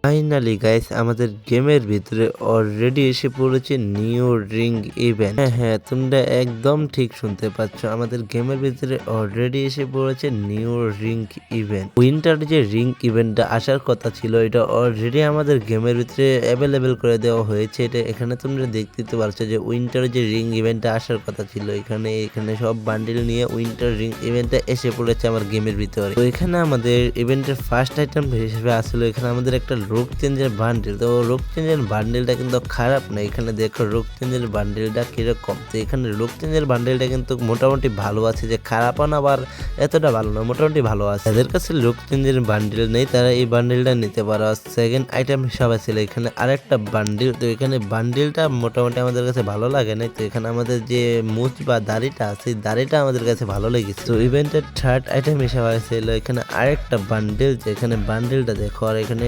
Finally guys আমাদের গেমের ভিতরে অলরেডি এসে পড়েছে নিউ রিং ইভেন্ট। হ্যাঁ, তোমরা একদম ঠিক শুনতে পাচ্ছ, আমাদের গেমের ভিতরে অলরেডি এসে পড়েছে নিউ রিং ইভেন্ট। উইন্টার যে রিং ইভেন্টটা আসার কথা ছিল, এটা অলরেডি আমাদের গেমের ভিতরে অ্যাভেলেবেল করে দেওয়া হয়েছে। এটা এখানে তোমরা দেখতে পারছো যে উইন্টার যে রিং ইভেন্টটা আসার কথা ছিল, এখানে সব বান্ডিল নিয়ে উইন্টার রিং ইভেন্টটা এসে পড়েছে আমার গেমের ভিতরে। তো এখানে আমাদের ইভেন্টের ফার্স্ট আইটেম হিসেবে আসলে এখানে আমাদের একটা রোগ চেঞ্জের বান্ডিল। তো রোগ চেঞ্জের বান্ডিলটা কিন্তু খারাপ না। এখানে দেখো রোগ চেঞ্জের বান্ডিলটা কিরকম। তো এখানে রোগ চেঞ্জের বান্ডিলটা কিন্তু মোটামুটি ভালো আছে, যে খারাপও না আবার এতটা ভালো না, মোটামুটি ভালো আছে। যাদের কাছে রোগ চেঞ্জের বান্ডিল নেই তারা এই বান্ডিলটা নিতে পারো। সেকেন্ড আইটেম হিসাবে ছিল এখানে আরেকটা বান্ডিল। তো এখানে বান্ডিলটা মোটামুটি আমাদের কাছে ভালো লাগে নাই। তো এখানে আমাদের যে মুছ বা দাড়িটা আছে, দাড়িটা আমাদের কাছে ভালো লেগেছে। তো ইভেন্টের থার্ড আইটেম হিসাবে ছিল এখানে আরেকটা বান্ডিল। যেখানে বান্ডিলটা দেখো, আর এখানে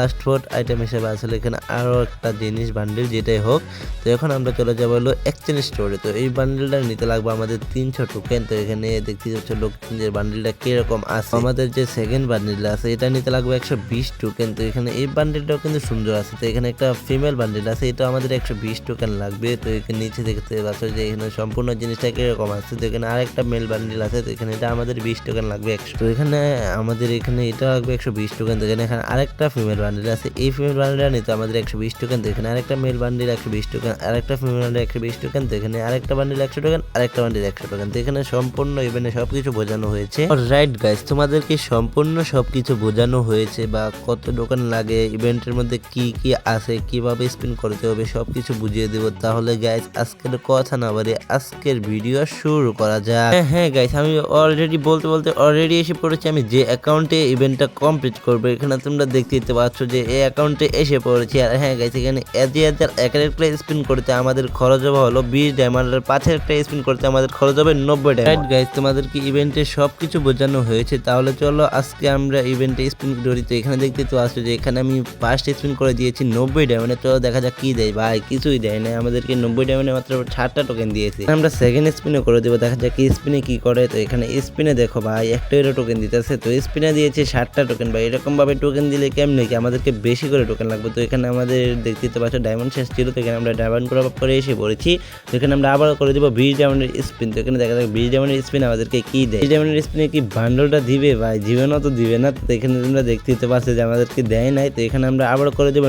লাস্ট ফোর্থ আইটেম হিসেবে আসলে এখানে আরো একটা জিনিস বান্ডিল, যেটাই হোক। তো এখন আমরা চলে যাবো হলো এক্সচেঞ্জ স্টোরে। তো এই বান্ডিলটা নিতে লাগবে আমাদের 300 টোকেন। তো এখানে দেখতে পাচ্ছ লোক চেঞ্জের বান্ডিলটা কিরকম আছে। আমাদের যে সেকেন্ড বান্ডিল আছে এটা নিতে লাগবে 120 টোকেন। তো এখানে এই বান্ডিলটাও কিন্তু সুন্দর আছে। তো এখানে একটা ফিমেল বান্ডিল আছে, এটা আমাদের 120 টোকেন লাগবে। তো এখানে নিচে দেখতে পাচ্ছ যে এখানে সম্পূর্ণ জিনিসটা কিরকম আছে। তো এখানে আরেকটা মেল বান্ডিল আছে, তো এখানে এটা আমাদের 20 টোকেন লাগবে 100। তো এখানে আমাদের এখানে এটা লাগবে 120 টোকেন। তো এখানে আরেকটা ফিমেল বান্ডিল আছে, এই ফিমেল বান্ডিলটা নিতে আমাদের 120 টোকেন। তো এখানে আরেকটা মেল বান্ডিল 120 টোকেন, আরেকটা ফিমেল বান্ডিল 120 টোকেন। তো এখানে আরেকটা বান্ডিল 100 টোকেন, আরেকটা বান্ডিল 100 টোকেন। তো এখানে সম্পূর্ণ ইভেন্টে সবকিছু বোঝানো হয়েছে। রাইট গাইস, তোমাদেরকে সম্পূর্ণ সবকিছু বোঝানো হয়েছে, বা কত টোকেন লাগে, ইভেন্টের মধ্যে কি কি আছে, কিভাবে স্পিন করতে হবে, সবকিছু বুঝিয়ে দেবো। তাহলে গাইস আজকের কথা না বাড়িয়ে আজকের ভিডিও শুরু করা যাক। হ্যাঁ গাইস, আমি অলরেডি বলতে বলতে অলরেডি এসে পড়েছি আমি যে অ্যাকাউন্টে ইভেন্টটা কমপ্লিট করবো। এখানে তোমরা দেখতে পাচ্ছ যে এই অ্যাকাউন্টে এসে পড়েছি। আর হ্যাঁ গাইস, এখানে এক একটা স্পিন করতে আমাদের খরচ হবে হলো 20 ডায়মন্ড, আর 5 একটা স্পিন করতে আমাদের খরচ হবে 90 ডায়মন্ড। রাইট গাইস, তোমাদেরকে ইভেন্টে সবকিছু বোঝানো হয়েছে। তাহলে চলো আজকে আমরা ইভেন্টে স্পিন করি। তো এখানে দেখতে তো আসছো যে এখানে আমি ফার্স্ট স্পিন করে দিয়েছি 90 ডায়মন্ডে। চলো দেখা যাক কি দেয়। ভাই কিছুই দেয় না, আমাদেরকে 90 ডায়মন্ডে মাত্র 60টা টোকেন দিয়েছে। আমরা সেকেন্ড স্পিনে করে দেবো, দেখা যাক কি স্পিনে কি করে। তো এখানে স্পিনে দেখো ভাই একটা টোকেন দিতেছে। তো স্পিনে দিয়েছে 60টা টোকেন। ভাই এরকম ভাবে টোকেন দিলে কেমনে কি, আমাদেরকে বেশি করে টোকেন লাগবে। তো এখানে আমাদের দেখতে পাচ্ছ ডায়মন্ড শেষ ছিল। তো এখানে আমরা ডায়মন্ড করার পরে এসে পড়েছি। তো এখানে আমরা আবার করে দেবো 20 ডায়মন্ডের স্পিন। তো এখানে দেখা যাক 20 ডায়মন্ডের স্পিন আমাদেরকে কি দেয়। 20 ডায়মন্ডের স্পিনে কি বান্ডলটা দিবে? ভাই জীবনও তো দিবে না। তো এখানে তোমরা দেখতে পাচ্ছ যে আমাদেরকে দেয় নাই। তো এখানে আমরা আবার করে দেবো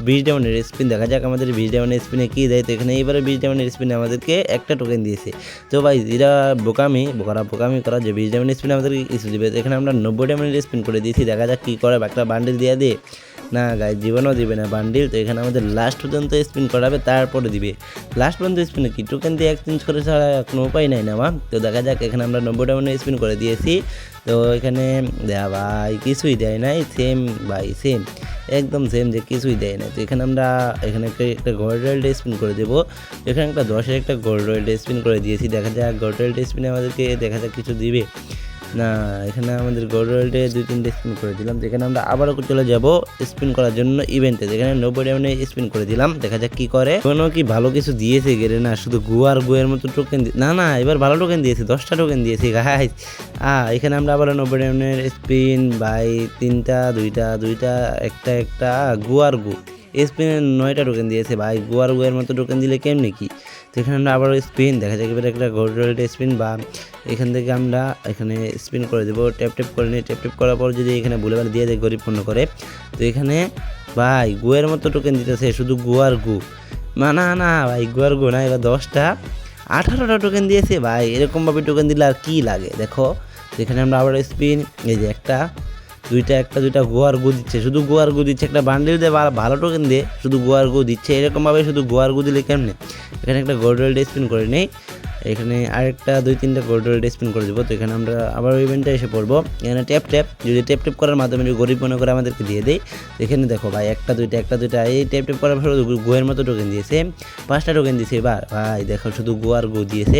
20 ডায়মন্ডের স্পিন। দেখা যাক আমাদের 20 ডায়মন্ডের স্পিনে কি দেয়। তো এখানে এইবারে 20 ডায়মন্ডের স্পিনে আমাদেরকে একটা টোকেন দিয়েছে। তো ভাই এরা বোকামি করা যে 20 ডায়মন্ডের স্পিন আমাদেরকে কিছু দিবে। তো এখানে আমরা 90 ডায়মন্ডের স্পিন করে দিয়েছি, দেখা যাক কি করে। একটা বান্ডিল দিয়ে দিয়ে না গাইস, জীবনও দিবে না বান্ডিল। তো এখানে আমাদের লাস্ট পর্যন্ত স্পিন করাবে, তারপরে দিবে। লাস্ট পর্যন্ত স্পিনে কি টোকেন দিয়ে এক্সচেঞ্জ করে ছাড়া কোনো উপায় নাই না মা। তো দেখা যাক, এখানে আমরা 90 ডায়মন্ডের স্পিন করে দিয়েছি। তো এখানে দেয়া ভাই কিছুই দেয় নাই, সেম ভাই সেম, একদম সেম, যে কিছুই দেয় নাই। তো এখানে আমরা একটা গোল্ড রয়েল স্পিন করে দেবো। এখানে একটা 10-এর একটা গোল্ড রয়েল স্পিন করে দিয়েছি, দেখা যাক গোল্ড রয়েল স্পিনে আমাদেরকে দেখা যাক কিছু দিবে না। এখানে আমাদের গোল্ড রয়েলটে 2-3টে স্পিন করে দিলাম। যেখানে আমরা আবারও চলে যাব স্পিন করার জন্য ইভেন্টে। যেখানে 90 ডায়মন্ডে স্পিন করে দিলাম, দেখা যাক কি করে। কোনো কি ভালো কিছু দিয়েছে গেরে না, শুধু গুয়ের মতো টোকেন না এবার ভালো টোকেন দিয়েছে, 10টা টোকেন দিয়েছে গাইস। এখানে আমরা আবার 90 ডায়মন্ডের স্পিন বাই 3টা 2টা একটা গু স্পিনের 9টা টোকেন দিয়েছে। ভাই গুয়ের মতো টোকেন দিলে কেমনি কি। তো এখানে আমরা আবার স্পিন, দেখা যাক এবার একটা গোল্ড রয়েল স্পিন, বা এখান থেকে আমরা এখানে স্পিন করে দেবো। ট্যাপ করে নিই, ট্যাপ করার পর যদি এখানে ভুলে দিয়ে দেয় গরিব পূর্ণ করে। তো এখানে ভাই গুয়ের মতো টোকেন দিতেছে, শুধু গু না ভাই গুয়ার গু না, এবার 10টা 18টা টোকেন দিয়েছে। ভাই এরকমভাবে টোকেন দিলে আর কি লাগে দেখো। তো এখানে আমরা আবার স্পিন, এই যে একটা দুইটা গোয়ার গু দিচ্ছে, শুধু গোয়ার গু দিচ্ছে। একটা বান্ডিল দিয়ে ভালো টোকেন দিয়ে শুধু গোয়ার গু দিচ্ছে। এরকমভাবে শুধু গোয়ার গু দিলে কেমনে। এখানে একটা গোল্ড রয়েল স্পিন করে নেই, এখানে আরেকটা 2-3টা গোল্ড রয়েল স্পিন করে দেবো। তো এখানে আমরা আবার ইভেন্টে এসে পড়বো। এখানে ট্যাপ যদি ট্যাপ করার মাধ্যমে যদি গরিব মনে করে আমাদেরকে দিয়ে দেয়। এখানে দেখো ভাই একটা দুইটা এই ট্যাপ করার পর গোয়ের মতো টোকেন দিয়েছে, 5টা টোকেন দিয়েছে। এবার ভাই দেখো শুধু গোয়ার গু দিয়েছে।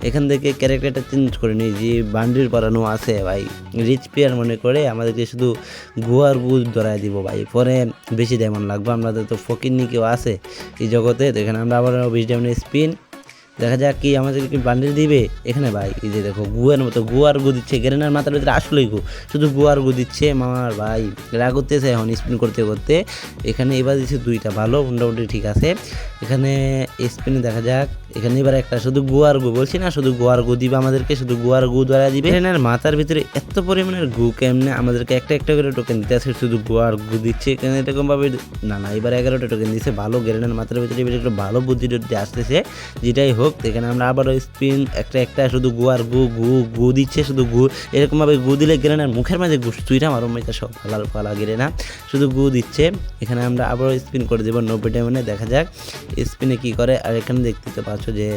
এখান থেকে ক্যারেক্টারটা চেঞ্জ করে নিই, যে বান্ডিল পরানো আছে ভাই রিচ প্লেয়ার মনে করে আমাদেরকে শুধু গোয়ার গু ধরাই দিব। ভাই পরে বেশি ডায়মন্ড লাগবে, আমাদের তো ফকির নি কেউ আছে এই জগতে। তো এখানে আমরা আবার 20 ডায়মন্ডের স্পিন, দেখা যাক কি আমাদেরকে কি বান্ডিল দিবে। এখানে ভাই এই যে দেখো গুয়ের মতো গুয়ার গু দিচ্ছে, গেরেনার মাথার ভিতরে আসলেই গু, শুধু গুয়ার গু দিচ্ছে মামার ভাই, রাগ করতেছে এখন স্পিন করতে করতে। এখানে এবার দিচ্ছে দুইটা, ভালো মোটামুটি ঠিক আছে। এখানে স্পিনে দেখা যাক, এখানে এবার একটা শুধু গুয়ার গু, বলছি না শুধু গুয়ার গু দিবে আমাদেরকে, শুধু গুয়ার গু দ্বারা দিবে। গেরেনার মাথার ভিতরে এত পরিমাণের গু কেমনে আমাদেরকে একটা একটা করে টোকেন দিতে আছে, শুধু গুয়ার গু দিচ্ছে এখানে এরকমভাবে। না এবার 11টা টোকেন দিচ্ছে, ভালো গেরেনার মাথার ভিতরে এবার একটু ভালো বুদ্ধি টুদ্ধি আসতেছে। যেটাই হোক এখানে আমরা আবারও স্পিন একটা একটা শুধু গুয়ার গু গু গু দিচ্ছে, শুধু গু এরকমভাবে গু দিলে গেরেনার মুখের মাঝে ঘুষ তুইটা মারো মেয়েটা সব ফালাল ফালা গেরেনা শুধু গু দিচ্ছে। এখানে আমরা আবারও স্পিন করে দেবো 90 টাইমে, দেখা যাক স্পিনে কি করে। আর এখানে দেখতে তো পাচ্ছ যে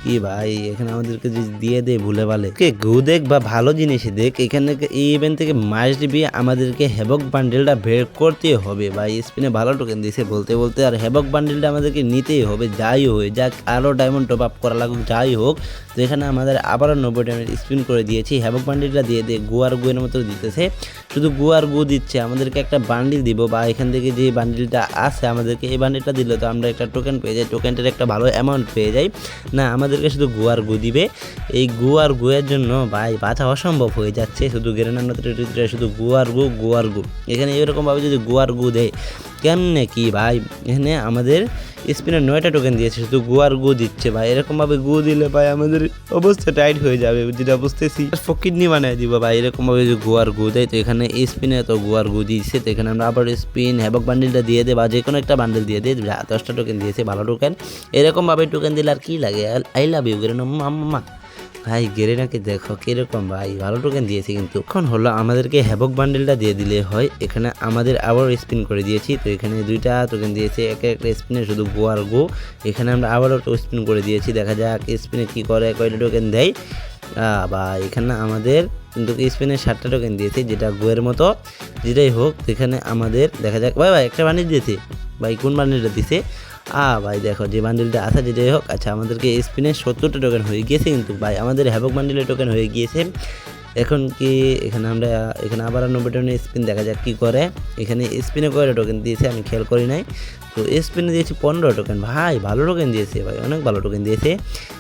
কি ভাই এখানে আমাদেরকে যে দিয়ে দেয় ভুলে ভালে কে গু দেখ বা ভালো জিনিস দেখ। এখানে এই ইভেন্ট থেকে মাস দিবি আমাদেরকে হ্যাভক বান্ডেলটা বের করতে হবে ভাই। স্পিনে ভালো টোকেন দিয়েছে বলতে বলতে, আর হ্যাভক বান্ডেলটা আমাদেরকে নিতেই হবে যাই হয়ে যাক, আরও ডায়মন্ড টপ আপ করা লাগুক যাই হোক। তো এখানে আমাদের আবারও 90 টাইমের স্পিন করে দিয়েছি, হ্যাভক বান্ডেলটা দিয়ে গুয়ার গুয়ের মতো দিতেছে, শুধু গুয়ার গু দিচ্ছে। আমাদেরকে একটা বান্ডিল দিব বা এখান থেকে যে বান্ডিলটা আছে আমাদেরকে এই বান্ডিলটা দিলে তো আমরা একটা টোকেন পেয়ে যাই, টোকেনটার একটা ভালো অ্যামাউন্ট পেয়ে যাই। না আমাদেরকে শুধু গুয়ার গু দিবে, এই গুয়ার গুয়ের জন্য ভাই বাঁচা অসম্ভব হয়ে যাচ্ছে। শুধু গেরেনার নতুন শুধু গুয়ার গু গুয়ার গু, এখানে এরকমভাবে যদি গুয়ার গু দেয় কেমনে কি ভাই। এখানে আমাদের স্পিনে 9টা টোকেন দিয়েছে, শুধু গুয়ার গু দিচ্ছে ভাই। এরকমভাবে গু দিলে ভাই আমাদের অবস্থা টাইট হয়ে যাবে, যেটা বুঝতেছি ফকিরনি বানায় দিব ভাই এরকমভাবে যদি গুয়ার গু দেয়। তো এখানে স্পিনে তো গুয়ার গু দিচ্ছে, তো এখানে আমরা আবার স্পিন হ্যাভক বান্ডিলটা দিয়ে দেয় বা যে কোনো একটা বান্ডিল দিয়ে দেয়। 10টা টোকেন দিয়েছে, ভালো টোকেন। এরকমভাবে টোকেন দিলে আর কি লাগে, আই লাভ ইউ গেরেনা মাম্মা ভাই। গেরেনাকে দেখো কিরকম ভাই, ভালো টোকেন দিয়েছে। কিন্তু এখন হলো আমাদেরকে হ্যাভক বান্ডেলটা দিয়ে দিলে হয়। এখানে আমাদের আবার স্পিন করে দিয়েছি, তো এখানে 2টা টোকেন দিয়েছে, একটা স্পিনে শুধু গোয়ার গো। এখানে আমরা আবারও স্পিন করে দিয়েছি, দেখা যাক স্পিনে কি করে, কয়টা টোকেন দেয় বা এখানে আমাদের কিন্তু স্পিনে 7টা টোকেন দিয়েছে, যেটা গোয়ের মতো। যেটাই হোক এখানে আমাদের দেখা যাক ভাই একটা বান্ডিল দিয়েছে ভাই, কোন বান্ডিলটা দিছে ভাই দেখো যে বান্ডিলটা আছে যেটাই হোক। আচ্ছা আমাদেরকে স্পিনে 70টা টোকেন হয়ে গিয়েছে, কিন্তু ভাই আমাদের হ্যাভক বান্ডিলের টোকেন হয়ে গিয়েছে। এখন কি এখানে আমরা এখানে আবার 90 টোকেনের স্পিন, দেখা যাক কী করে। এখানে স্পিনে কয়টা টোকেন দিয়েছে আমি খেয়াল করি নাই, তো স্পিনে দিয়েছি 15 টোকেন ভাই, ভালো টোকেন দিয়েছে ভাই, অনেক ভালো টোকেন দিয়েছে।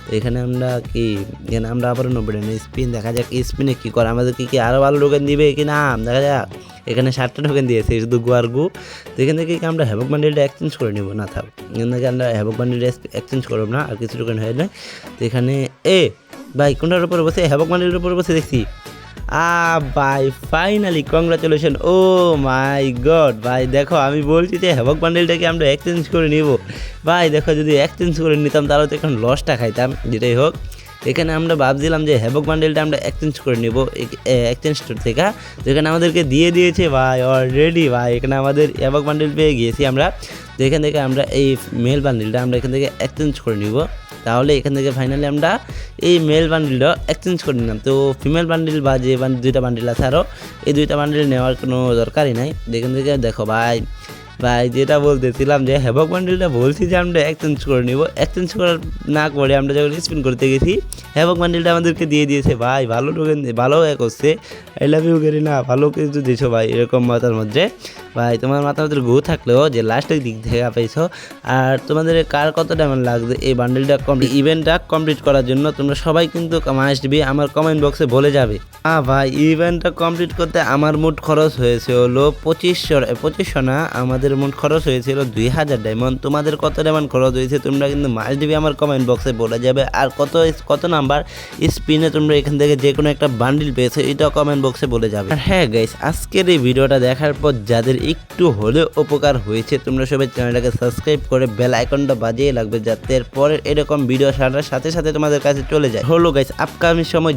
তো এখানে আমরা কি এখানে আমরা আবারও 90 টোকেনের স্পিন, দেখা যাক স্পিনে কী করে, আমাদেরকে কি আরও ভালো টোকেন দিবে কি না, দেখা যাক। এখানে 7টা টোকেন দিয়েছে শুধু গুয়ার গু। তো এখান থেকে কি আমরা হ্যাভক বান্ডিলটা এক্সচেঞ্জ করে নিব, না থাক এখান থেকে আমরা হ্যাভক বান্ডিলটা এক্সচেঞ্জ করব না, আর কিছু টোকেন হয়ে নয়। তো এখানে ভাই কোনটার উপরে বসে, হ্যাভক বান্ডিলের উপরে বসে দেখছি। ভাই ফাইনালি কংগ্রাচুলেশন, ও মাই গড ভাই। দেখো আমি বলছি যে হ্যাভক বান্ডেলটাকে আমরা এক্সচেঞ্জ করে নিব ভাই। দেখো যদি এক্সচেঞ্জ করে নিতাম তাহলে তো এখন লসটা খাইতাম। যেটাই হোক এখানে আমরা ভাবছিলাম যে হ্যাভক বান্ডেলটা আমরা এক্সচেঞ্জ করে নিব এক্সচেঞ্জ স্টোর থেকে, তো এখানে আমাদেরকে দিয়ে দিয়েছে ভাই অলরেডি ভাই। এখানে আমাদের হ্যাভক বান্ডেল পেয়ে গিয়েছি আমরা, তো এখান থেকে আমরা এই মেল বান্ডেলটা আমরা এখান থেকে এক্সচেঞ্জ করে নিব। তাহলে এখান থেকে ফাইনালি আমরা এই মেল বান্ডিলটা এক্সচেঞ্জ করে নিলাম। তো ফিমেল বান্ডিল বা যে 2টা বান্ডিল আছে আরও, এই 2টা বান্ডিল নেওয়ার কোনো দরকারই নাই। এখান থেকে দেখো ভাই যেটা বলতেছিলাম যে হ্যাভক বান্ডিলটা বলছি যে আমরা এক্সচেঞ্জ করে নিব, এক্সচেঞ্জ করার না করে আমরা যখন স্পিন করতে গেছি হ্যাভক বান্ডিলটা আমাদেরকে দিয়ে দিয়েছে ভাই। ভালো টোকেন ভালো করছে, আই লাভ ইউ গেরিনা, ভালো কিছু দিয়েছো ভাই এরকম মাথার মধ্যে ভাই। তোমার মাথার মধ্যে গু থাকলেও যে লাস্টের দিক থেকে পাইছো। আর তোমাদের কার কত ডায়মন্ড লাগবে এই বান্ডিলটা ইভেন্টটা কমপ্লিট করার জন্য, তোমরা সবাই কিন্তু মাস্ট বি আমার কমেন্ট বক্সে বলে যাবে। ভাই ইভেন্টটা কমপ্লিট করতে আমার মোট খরচ হয়েছে হলো 2500 না, আমাদের মোট খরচ হয়েছিল 2000 ডায়মন্ড। তোমাদের কত ডায়মন্ড খরচ হয়েছে তোমরা কিন্তু মাস্ট বি আমার কমেন্ট বক্সে বলে যাবে। আর কত নাম্বার স্পিনে তোমরা এখান থেকে যে কোনো একটা বান্ডিল পেয়েছো এটাও কমেন্ট বক্সে বলে যাবে। আর হ্যাঁ গাইস, আজকের এই ভিডিওটা দেখার পর যাদের একটু হলেও উপকার হয়েছে তোমরা সবাই চ্যানেলটাকে সাবস্ক্রাইব করে বেল আইকনটা বাজিয়ে লাগবে, যাতে পরের এরকম ভিডিও ছাড়ার সাথে সাথে তোমাদের কাছে চলে যায়। হলো গাইস, আপকামিং সময়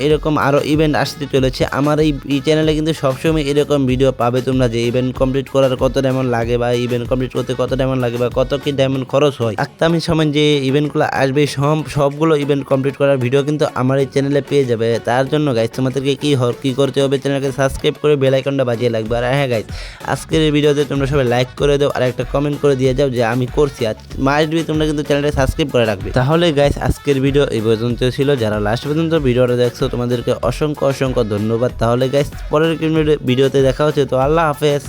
এরকম আরও ইভেন্ট আসতে চলেছে আমার এই চ্যানেলে, কিন্তু সবসময় এরকম ভিডিও পাবে তোমরা, যে ইভেন্ট কমপ্লিট করার কত ডায়মন্ড লাগে বা ইভেন্ট কমপ্লিট করতে কত ডায়মন্ড লাগে বা কত কি ডায়মন্ড খরচ হয়। আপকামিং সময় যে ইভেন্টগুলো আসবে সবগুলো ইভেন্ট কমপ্লিট করার ভিডিও কিন্তু আমার এই চ্যানেলে পেয়ে যাবে। তার জন্য গাইস তোমাদেরকে কি করতে হবে, চ্যানেলকে সাবস্ক্রাইব করে বেল আইকনটা বাজিয়ে লাগবে। আর হ্যাঁ গাইস, আজকের এই ভিডিওতে তোমরা সবাই লাইক করে দাও আর একটা কমেন্ট করে দিয়ে যাও যে আমি করছি। আর মাস্ট বি তোমরা কিন্তু চ্যানেলটা সাবস্ক্রাইব করে রাখবে। তাহলে গাইস আজকের ভিডিও এই পর্যন্ত ছিল, যারা লাস্ট পর্যন্ত ভিডিওটা দেখছো তোমাদেরকে অসংখ্য ধন্যবাদ। তাহলে গাইস পরের ভিডিওতে দেখা হচ্ছে, তো আল্লাহ হাফেজ।